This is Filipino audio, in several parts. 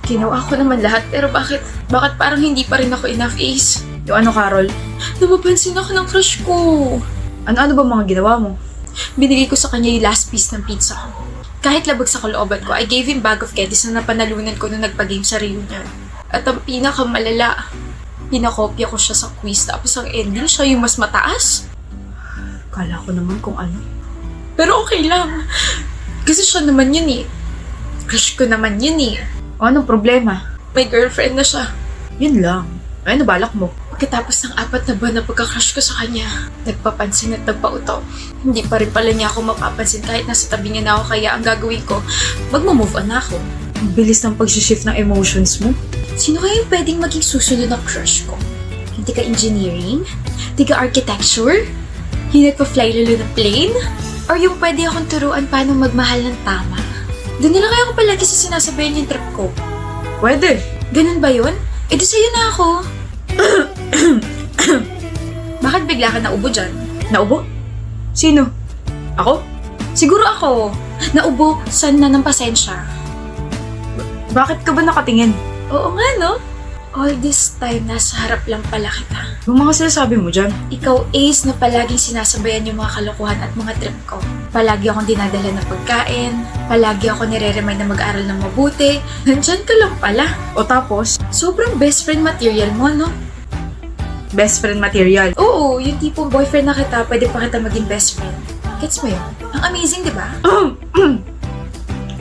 Ginawa ko naman lahat, pero bakit parang hindi pa rin ako enough, Ace? Yung ano, Carol? Napapansin ako ng crush ko. Ano ba mga ginawa mo? Binigay ko sa kanya yung last piece ng pizza ko. Kahit labag sa kalooban ko, I gave him bag of candies na napanalunan ko nung nagpa-game sa reunion. At ang pinakamalala, pinakopya ko siya sa quiz, tapos ang ending siya yung mas mataas. Kala ko naman kung ano. Pero okay lang. Kasi siya naman yun eh. Crush ko naman yun eh. O anong problema? May girlfriend na siya. Yun lang. Ay, balak mo? Pagkatapos ng 4 na buwan na pagka-crush ko sa kanya, nagpapansin at nagpauto. Hindi pa rin pala niya ako mapapansin kahit nasa tabi niya na ako, kaya ang gagawin ko, magmo-move on na ako. Ang bilis ng pag-shift ng emotions mo. Sino kaya yung pwedeng maging susunod na crush ko? Hindi ka engineering? Hindi ka architecture? Yung nagpa-fly lalo na plane? Or yung pwede akong turuan paano magmahal ng tama? Doon nila kaya ako palagi sa sinasabayan yung trip ko. Pwede. Ganun ba yun? E di sa'yo na ako. Bakit bigla ka naubo dyan? Naubo? Sino? Ako? Siguro ako. Naubo, san na ng pasensya. Bakit ka ba nakatingin? Oo nga, no? All this time, nasa harap lang pala kita. Yung mga sinasabi mo dyan. Ikaw, Ace, na palaging sinasabayan yung mga kalokohan at mga trip ko. Palagi akong dinadala ng pagkain. Palagi ako nire-remind na mag-aral ng mabuti. Nandyan ka lang pala. O tapos, Sobrang best friend material mo, no? best friend material. Oo, yung tipong boyfriend na kita, pwede pa kita maging best friend. Gets mo yun? Ang amazing, di ba?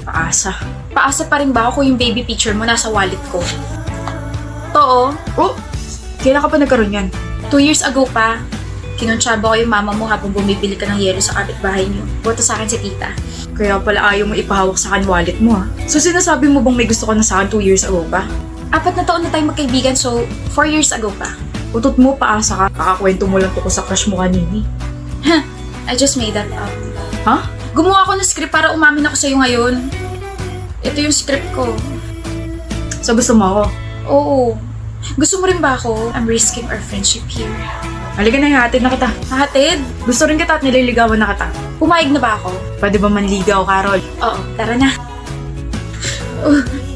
Paasa. Paasa pa rin ba ako yung baby picture mo nasa wallet ko? Too, Oh! Kailan ka pa nagkaroon yan? 2 years ago pa, kinonsyaba ko yung mama mo habang bumibili ka ng yelo sa kapitbahay niyo. Boto sa akin si tita. Kaya pala ayaw mo ipahawak sa akin wallet mo, ha? So sinasabi mo bang may gusto ka na sa akin 2 years ago pa? 4 na taon na tayong magkaibigan, so 4 years ago pa. Utot mo, paasa ka. Kakakwento mo lang tungkol sa crush mo kanini. I just made that up. Ha? Gumawa ako ng script para umamin ako sa'yo ngayon. Ito yung script ko. So gusto mo ako? Oo. Gusto mo rin ba ako? I'm risking our friendship here. Halika na, ihatid na kita. Hatid? Gusto rin kita at nililigawan na kita. Pumayag na ba ako? Pwede ba manligaw, Carol? Oo, tara na.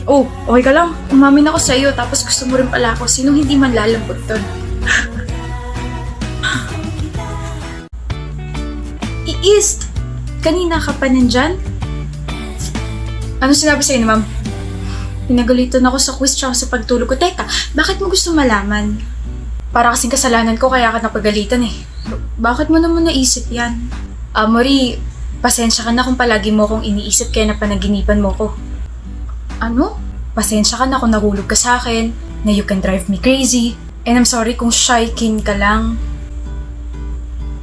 Oh, okay ka lang? Umamin ako sa'yo, tapos gusto mo rin pala ako. Sinong hindi man lalambot doon? East! Kanina ka pa nandyan? Ano sinabi sa'yo ni ma'am? Pinagalitan ako sa quiz tsaka sa pagtulog ko. Teka, bakit mo gusto malaman? Para kasing kasalanan ko kaya ka napagalitan eh. Bakit mo naman naisip yan? Mori, pasensya ka na kung palagi mo akong iniisip kaya napanaginipan mo ko. Ano? Pasensya ka na kung nahulog ka sa akin, na you can drive me crazy, and I'm sorry kung shy kin ka lang.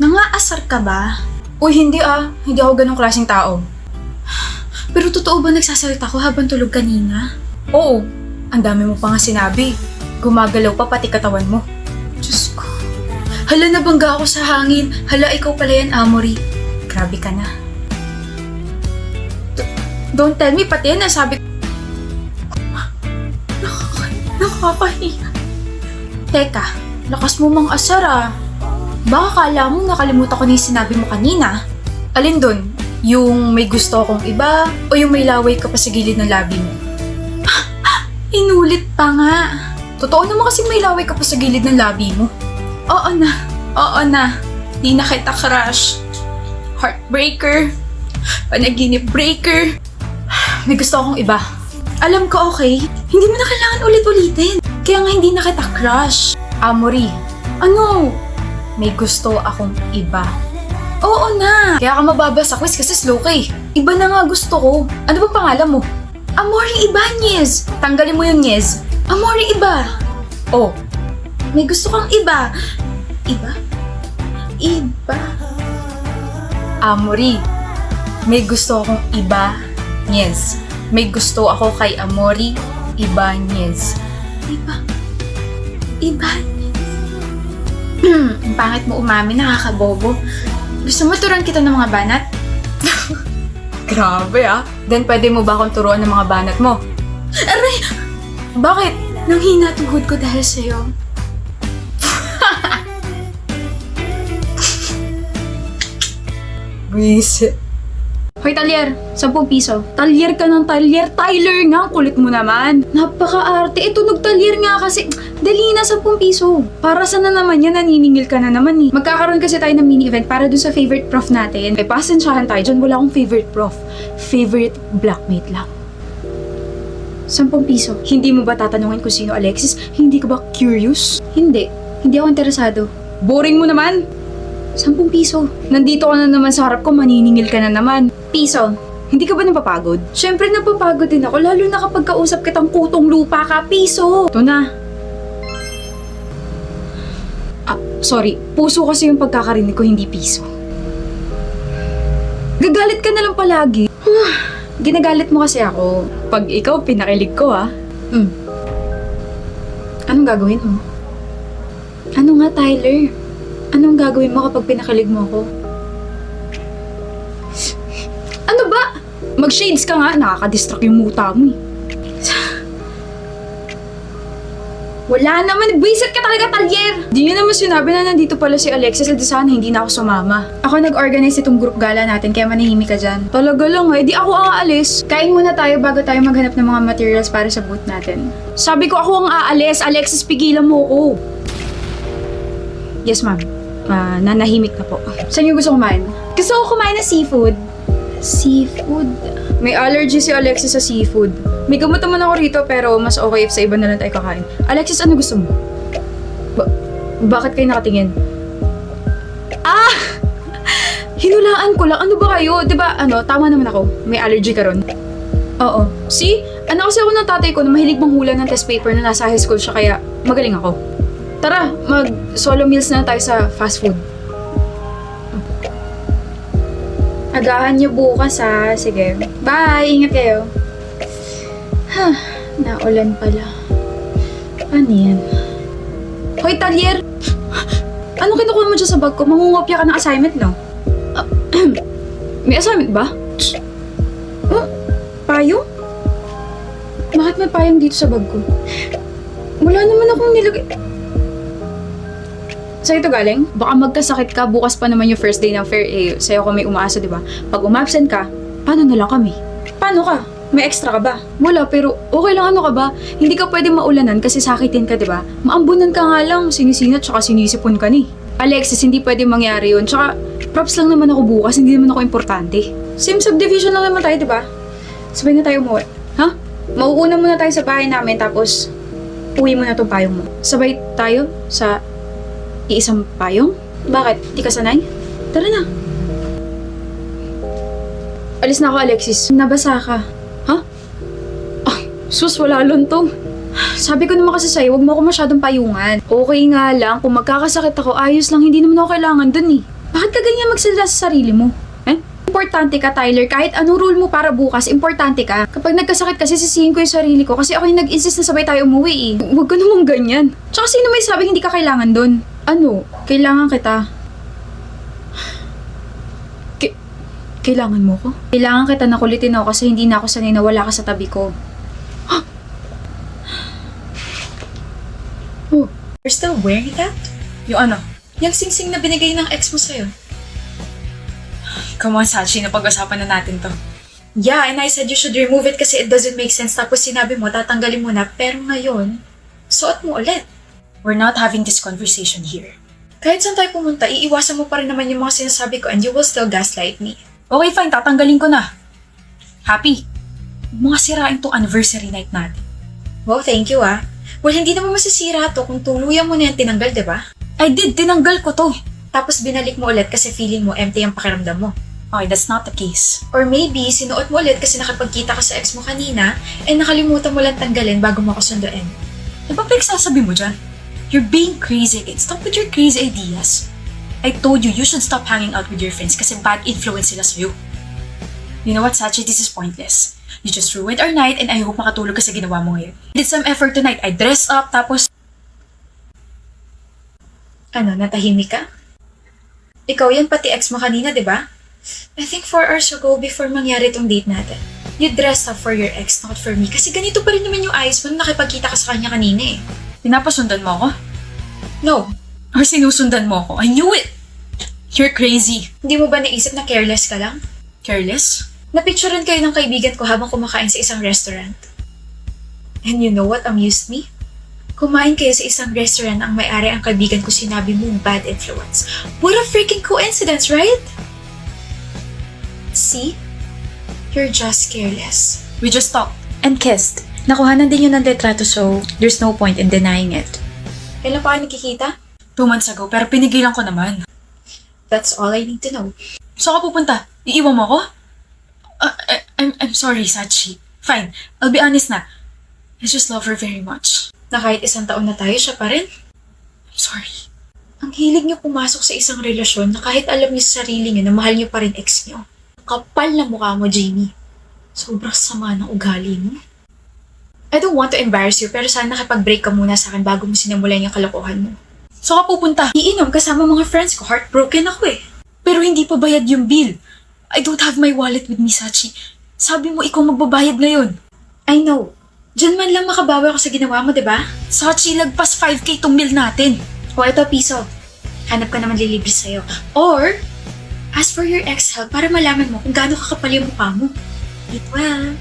Nangaasar ka ba? Uy, hindi Hindi ako ganong klaseng tao. Pero totoo ba nagsasalita ko habang tulog kanina? Oo. Ang dami mo pa nga sinabi. Gumagalaw pa pati katawan mo. Diyos ko. Hala, nabangga ako sa hangin. Hala, ikaw pala yan, Amory. Grabe ka na. Don't tell me, pati yan nasabi ko. Nakakahiya. Teka, lakas mo mang asar. Baka kala mo nakalimutan ko na yung sinabi mo kanina. Alin dun? Yung may gusto akong iba o yung may laway ka pa sa gilid ng labi mo? Inulit pa nga. Totoo naman kasi may laway ka pa sa gilid ng labi mo. Oo na. Di na kita crush. Heartbreaker. Panaginip breaker. May gusto akong iba. Alam ko, okay? Hindi mo na kailangan ulit-ulitin. Kaya nga hindi na kita crush. Amory. Ano? May gusto akong iba. Oo na! Kaya ka mababa sa quiz kasi slow ka eh. Iba na nga gusto ko. Ano bang pangalan mo? Amory Ibanez! Tanggalin mo yung Nyez. Amory Iba! Oh, may gusto kang iba. Iba? Iba? Amory, may gusto akong iba. Nyez. May gusto ako kay Amory Ibanez. Iba? Ibanez? Ang pangit mo umamin, nakakabobo. Gusto mo turuan kita ng mga banat? Grabe Then pwede mo ba akong turuan ng mga banat mo? Aray! Bakit? Nanghina tuhod ko dahil sa'yo. Buisit. Hoy, Talyer, 10 piso. Talyer ka ng talyer. Tyler nga, ang kulit mo naman. Napaka-arte. Tunog talyer nga kasi. Dali na, 10 piso. Para saan na naman yan? Naniningil ka na naman eh. Magkakaroon kasi tayo ng mini-event para dun sa favorite prof natin. Ay, pasensyahan tayo dyan. Wala akong favorite prof. Favorite blackmate lang. 10 piso. Hindi mo ba tatanungin kung sino Alexis? Hindi ka ba curious? Hindi. Hindi ako interesado. Boring mo naman. 10 piso. Nandito ka na naman sa harap ko, maniningil ka na naman. Piso. Hindi ka ba napapagod? Siyempre napapagod din ako, lalo na kapag kausap kitang kutong lupa ka. Piso. Ito na. Sorry. Puso kasi yung pagkakarinig ko, hindi piso. Gagalit ka na lang palagi. Ginagalit mo kasi ako. Pag ikaw, pinakilig ko Anong gagawin mo? Ano nga, Tyler? Anong gagawin mo kapag pinakilig mo ako? Ano ba? Mag-shades ka nga, nakaka-distract yung muta mo eh. Wala naman, buwisit ka talaga, Talyer! Di nyo naman sinabi na nandito pala si Alexis, di sana hindi na ako sumama. Ako nag-organize itong group gala natin, kaya manahimik ka dyan. Talaga lang di ako aalis. Kain muna tayo bago tayo maghanap ng mga materials para sa booth natin. Sabi ko ako ang aalis, Alexis, pigilan mo ako. Yes, ma'am. Nanahimik na po. Saan niyo gusto kumain? Gusto ko kumain ng seafood. Seafood? May allergy si Alexis sa seafood. May gamot naman ako rito pero mas okay if sa iba na lang tayo kakain. Alexis, ano gusto mo? Bakit kayo nakatingin? Hinulaan ko lang. Ano ba kayo? Diba, tama naman ako. May allergy ka ron? Oo. See? Kasi ako ng tatay ko na mahilig manghula ng test paper na nasa high school siya kaya magaling ako. Tara, mag-solo meals na tayo sa fast food. Agahan niyo bukas ha. Sige. Bye! Ingat kayo. Naulan pala. Ano yan? Hoy, Talyer! Ano kinukuha mo dyan sa bag ko? Mangungopya ka ng assignment, no? May assignment ba? Payong? Bakit may payong dito sa bag ko? Wala naman akong nilagay. Sa'yo ito galing? Baka magkasakit ka, bukas pa naman yung first day ng fair sa'yo ko may umaasa, di ba? Pag umabsent ka, paano na lang kami? Paano ka? May extra ka ba? Wala, pero okay lang ka ba? Hindi ka pwede maulanan kasi sakitin ka, di ba? Maambunan ka nga lang, sinisinat tsaka sinisipon ka ni. Alexis, hindi pwede mangyari yun. Tsaka, props lang naman ako bukas, hindi naman ako importante. Same subdivision lang naman tayo, di ba? Sabay na tayo umuwi. Ha? Mauuna muna tayo sa bahay namin, tapos uwi mo na tong payong mo. Sabay tayo sa iisang payong? Bakit? Di ka sanay? Tara na. Alis na ako, Alexis. Nabasa ka. Ha? Sus, wala lontong. Sabi ko naman kasi sa'yo, huwag mo ako masyadong payungan. Okay nga lang, kung magkakasakit ako, ayos lang, hindi naman ako kailangan dun eh. Bakit ka ganyan magsalita sa sarili mo? Importante ka, Tyler. Kahit anong rule mo para bukas, importante ka. Kapag nagkasakit kasi, sisihin ko yung sarili ko kasi ako yung nag-insist na sabay tayo umuwi eh. Huwag ka namang ganyan. Tsaka sino may sabing hindi ka kailangan dun? Ano? Kailangan kita. Kailangan mo ko? Kailangan kita na kulitin ako kasi hindi na ako sanay na wala ka sa tabi ko. Oh, you're still wearing that? Yung ano? Yung singsing na binigay ng ex mo sa'yo. Come on, Sachi, napag-usapan na natin to. Yeah, and I said you should remove it kasi it doesn't make sense. Tapos sinabi mo, tatanggalin mo na. Pero ngayon, suot mo ulit. We're not having this conversation here. Kahit saan tayo pumunta, iiwasan mo pa rin naman yung mga sinasabi ko and you will still gaslight me. Okay, fine. Tatanggalin ko na. Happy? Mga sirain tong anniversary night natin. Wow, thank you ah. Well, hindi naman masisira to kung tuluyan mo na yan tinanggal, diba? I did. Tinanggal ko to. Tapos binalik mo ulit kasi feeling mo empty ang pakiramdam mo. Okay, that's not the case. Or maybe, sinuot mo ulit kasi nakapagkita ka sa ex mo kanina and nakalimutan mo lang tanggalin bago mo ako sunduin. Ano ba pinagsasabi mo dyan? You're being crazy again. Stop with your crazy ideas. I told you, you should stop hanging out with your friends kasi bad influence sila sa'yo. You know what, Sachi? This is pointless. You just ruined our night and I hope makatulog ka sa ginawa mo ngayon. I did some effort tonight. I dressed up, tapos... Ano, natahimik ka? Ikaw yan, pati ex mo kanina, di ba? I think 4 hours ago before mangyari tong date natin, you dressed up for your ex, not for me. Kasi ganito pa rin naman yung ayos mo nung nakipagkita ka sa kanya kanina eh. Pinapasundan mo ako? No. Or sinusundan mo ako? I knew it! You're crazy. Hindi mo ba naisip na careless ka lang? Careless? Napicturean kayo ng kaibigan ko habang kumakain sa isang restaurant. And you know what amused me? Kumain kayo sa isang restaurant ang may-ari ang kaibigan ko sinabi mong bad influence. What a freaking coincidence, right? See? You're just careless. We just talked and kissed. Nakuhanan din yun ng litrato so there's no point in denying it. Kailan pa kayo nakikita? 2 months ago pero pinigilan ko naman. That's all I need to know. Saan ka pupunta? Iiwan mo ako? I'm sorry, Sachi. Fine, I'll be honest na. I just love her very much. Na kahit 1 taon na tayo, siya pa rin. I'm sorry. Ang hilig niyo pumasok sa isang relasyon na kahit alam niyo sa sarili niyo na mahal niyo pa rin ex niyo. Kapal na mukha mo, Jamie. Sobrang sama ng ugali mo. I don't want to embarrass you, pero sana nakipag-break ka muna sa akin bago mo sinimulan yung kalokohan mo. So ka pupunta? Iinom kasama mga friends ko. Heartbroken ako eh. Pero hindi pa bayad yung bill. I don't have my wallet with me, Sachi. Sabi mo ikaw magbabayad ngayon. I know. Diyan man lang makabawi ako sa ginawa mo, diba? Sachi, lagpas 5K tong meal natin. O eto, piso. Hanap ka naman lilibre sa'yo. Or, ask for your ex-help para malaman mo kung gaano kakapal yung mukha mo. Eat well.